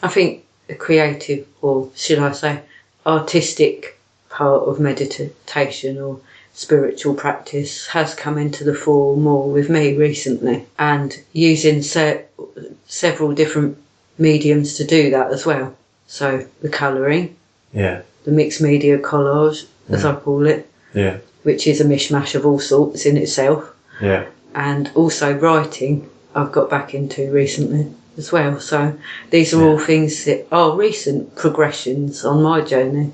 I think the creative, or should I say, artistic part of meditation or spiritual practice has come into the fore more with me recently, and using several different mediums to do that as well. So the colouring, the mixed media collage, as I call it, which is a mishmash of all sorts in itself, and also writing I've got back into recently as well. So these are all things that are recent progressions on my journey.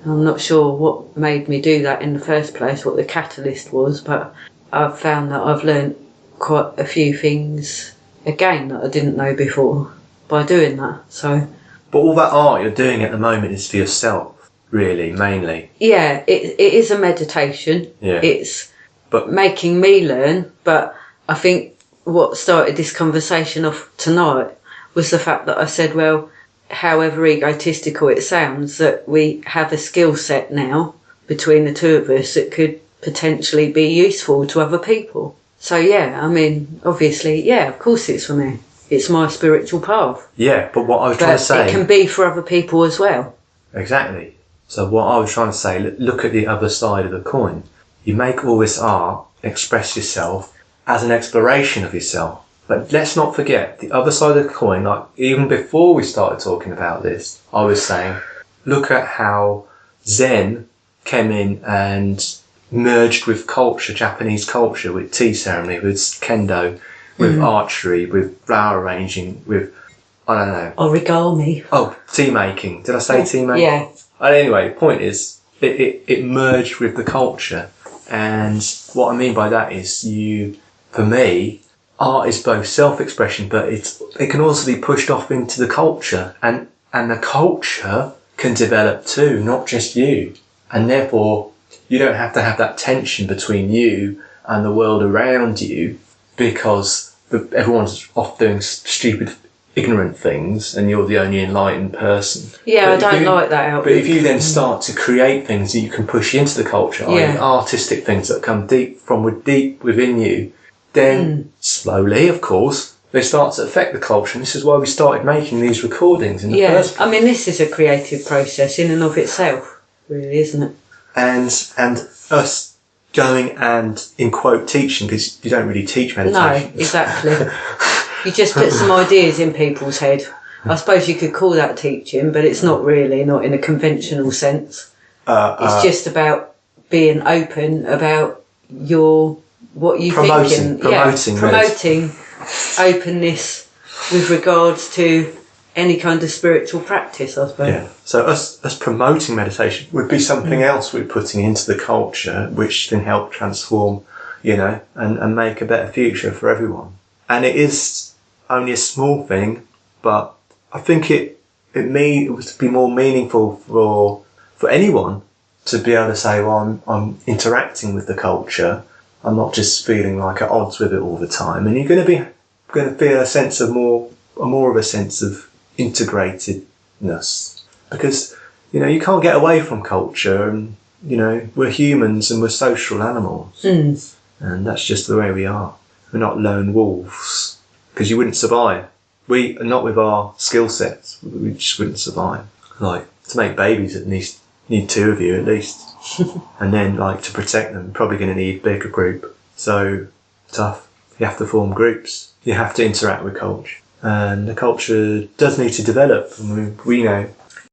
I'm not sure what made me do that in the first place, what the catalyst was, but I've found that I've learnt quite a few things again that I didn't know before by doing that. So, but all that art you're doing at the moment is for yourself, really, mainly. Yeah, it is a meditation. It's making me learn, but I think what started this conversation off tonight was the fact that I said, well, however egotistical it sounds, that we have a skill set now between the two of us that could potentially be useful to other people. So I mean, obviously, of course it's for me. It's my spiritual path. Yeah, but what I was trying to say... it can be for other people as well. Exactly. So what I was trying to say, look at the other side of the coin. You make all this art, express yourself as an exploration of yourself. But let's not forget, the other side of the coin, like even before we started talking about this, I was saying, look at how Zen came in and merged with culture, Japanese culture, with tea ceremony, with kendo, with archery, with flower arranging, with, I don't know. Origami. Oh, tea making. Did I say tea making? Yeah. Anyway, the point is, it merged with the culture. And what I mean by that is for me, art is both self-expression, but it can also be pushed off into the culture, and the culture can develop too, not just you. And therefore, you don't have to have that tension between you and the world around you, because everyone's off doing stupid, ignorant things, and you're the only enlightened person. Yeah, but I don't like that outlook. But if you then start to create things that you can push into the culture, i.e. artistic things that come deep within you, then slowly, of course, they start to affect the culture. And this is why we started making these recordings in the first place. I mean, this is a creative process in and of itself, really, isn't it? And us going and, in quote, teaching, because you don't really teach meditation. No, exactly. You just put some ideas in people's head. I suppose you could call that teaching, but it's not really, not in a conventional sense. It's just about being open about what you think. Promoting openness with regards to any kind of spiritual practice, I suppose. Yeah. So us promoting meditation would be something else we're putting into the culture, which can help transform, and make a better future for everyone. And it is only a small thing, but I think it would be more meaningful for anyone to be able to say, well, I'm interacting with the culture. I'm not just feeling like at odds with it all the time. And you're going to feel a sense of more of a sense of integratedness, because you can't get away from culture, and we're humans and we're social animals, and that's just the way we are. We're not lone wolves, because you wouldn't survive. We are not with our skill sets. We just wouldn't survive. Like, to make babies, at least need two of you at least. And then, like, to protect them, probably going to need a bigger group. So tough. You have to form groups. You have to interact with culture. And the culture does need to develop. And we know